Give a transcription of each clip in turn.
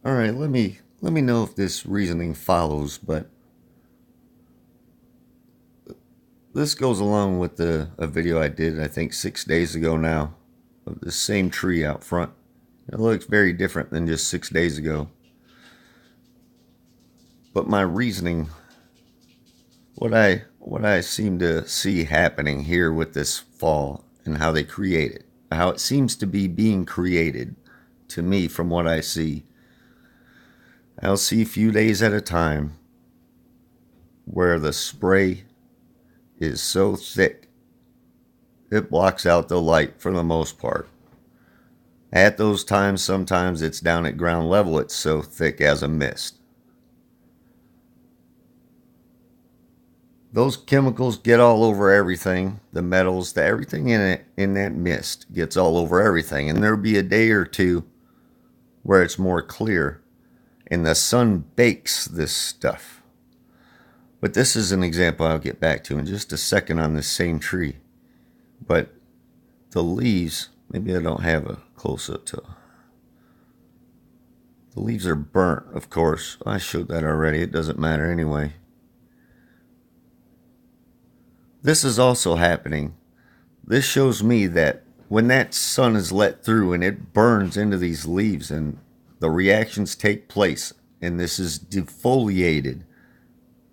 All right, let me know if this reasoning follows, but this goes along with a video I did, I think 6 days ago now, of the same tree out front. It looks very different than just 6 days ago. But my reasoning, what I seem to see happening here with this fall and how they create it, how it seems to be being created to me from what I see. I'll see a few days at a time where the spray is so thick it blocks out the light for the most part. At those times, sometimes it's down at ground level, it's so thick as a mist. Those chemicals get all over everything, the metals, everything in it, in that mist gets all over everything. And there'll be a day or two where it's more clear and the sun bakes this stuff. But this is an example I'll get back to in just a second on this same tree. But the leaves, maybe I don't have a close-up to. The leaves are burnt, of course. I showed that already. It doesn't matter anyway. This is also happening. This shows me that when that sun is let through and it burns into these leaves and the reactions take place, and this is defoliated,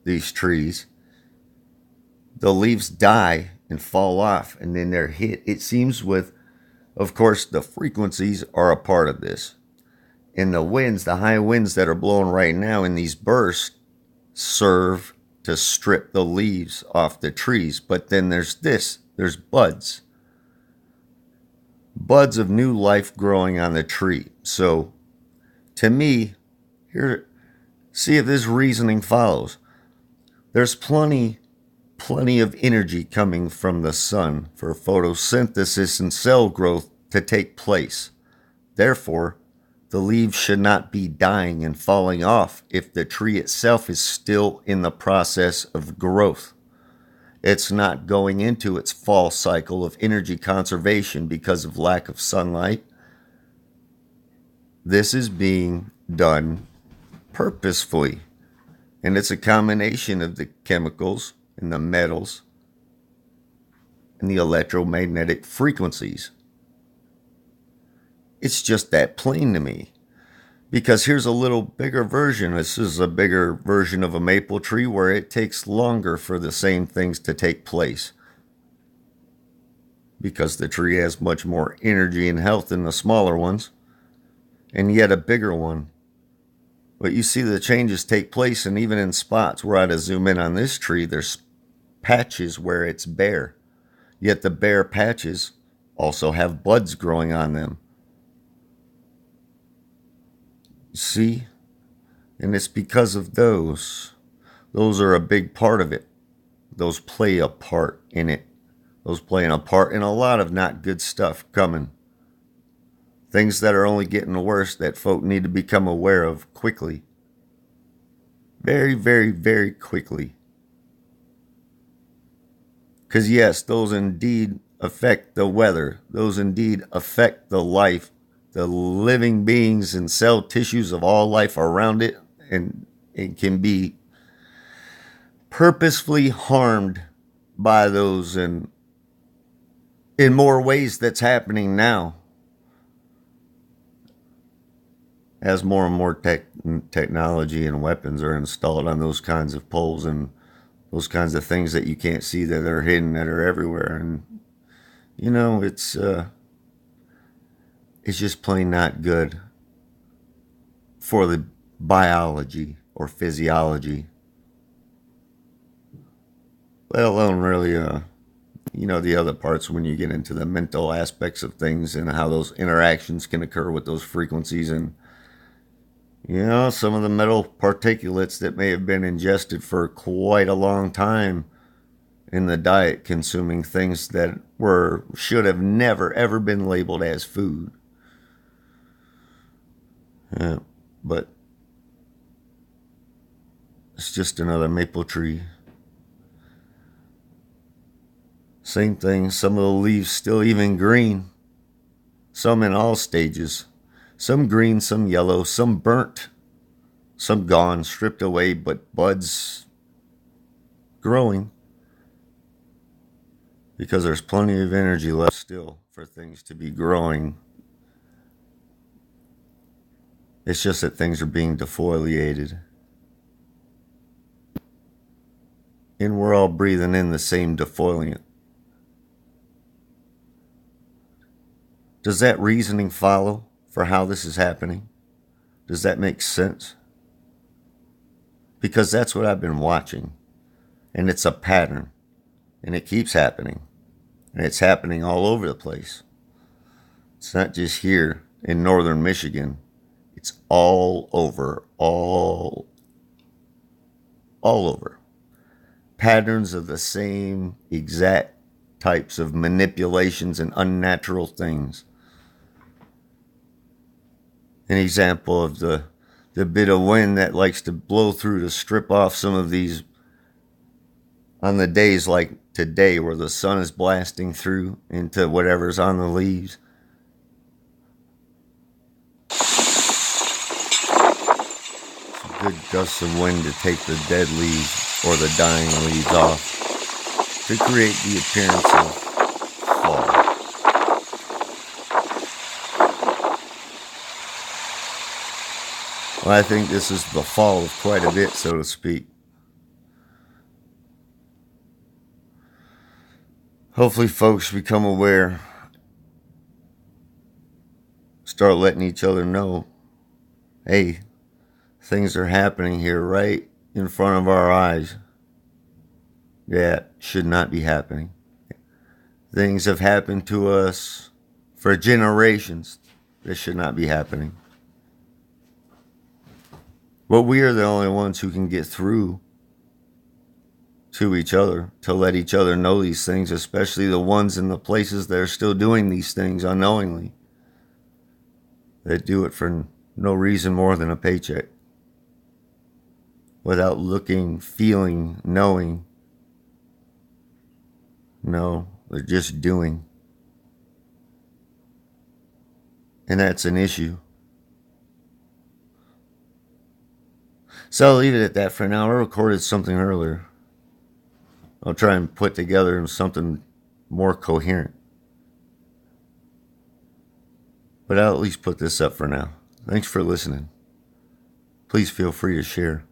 these trees, the leaves die and fall off, and then they're hit. It seems with, of course, the frequencies are a part of this. And the winds, the high winds that are blowing right now in these bursts, serve to strip the leaves off the trees. But then there's buds. Buds of new life growing on the tree. So, to me, here, see if this reasoning follows. There's plenty of energy coming from the sun for photosynthesis and cell growth to take place. Therefore, the leaves should not be dying and falling off if the tree itself is still in the process of growth. It's not going into its fall cycle of energy conservation because of lack of sunlight. This is being done purposefully, and it's a combination of the chemicals and the metals and the electromagnetic frequencies. It's just that plain to me. Because here's a little bigger version. This is a bigger version of a maple tree where it takes longer for the same things to take place. Because the tree has much more energy and health than the smaller ones. And yet a bigger one. But you see the changes take place, and even in spots where I'd zoom in on this tree, there's patches where it's bare. Yet the bare patches also have buds growing on them. See? And it's because of those. Those are a big part of it. Those play a part in it. Those playing a part in a lot of not good stuff coming. Things that are only getting worse that folk need to become aware of quickly. Very, very, very quickly. Because yes, those indeed affect the weather. Those indeed affect the life, the living beings and cell tissues of all life around it, and it can be purposefully harmed by those in more ways that's happening now as more and more technology and weapons are installed on those kinds of poles and those kinds of things that you can't see, that are hidden, that are everywhere. And it's just plain not good for the biology or physiology, let alone really, the other parts when you get into the mental aspects of things and how those interactions can occur with those frequencies and, some of the metal particulates that may have been ingested for quite a long time in the diet, consuming things that should have never ever been labeled as food. But it's just another maple tree. Same thing, some of the leaves still even green. Some in all stages. Some green, some yellow, some burnt, some gone, stripped away, but buds growing because there's plenty of energy left still for things to be growing. It's just that things are being defoliated. And we're all breathing in the same defoliant. Does that reasoning follow for how this is happening? Does that make sense? Because that's what I've been watching. And it's a pattern. And it keeps happening. And it's happening all over the place. It's not just here in northern Michigan. It's all over. All over. Patterns of the same exact types of manipulations and unnatural things. An example of the bit of wind that likes to blow through to strip off some of these on the days like today where the sun is blasting through into whatever's on the leaves. Some good gusts of wind to take the dead leaves or the dying leaves off to create the appearance of fall. Well, I think this is the fall of quite a bit, so to speak. Hopefully folks become aware, start letting each other know, hey, things are happening here right in front of our eyes that should not be happening. Things have happened to us for generations that should not be happening. But we are the only ones who can get through to each other to let each other know these things, especially the ones in the places that are still doing these things unknowingly. They do it for no reason more than a paycheck. Without looking, feeling, knowing. No, they're just doing. And that's an issue. So I'll leave it at that for now. I recorded something earlier. I'll try and put together something more coherent. But I'll at least put this up for now. Thanks for listening. Please feel free to share.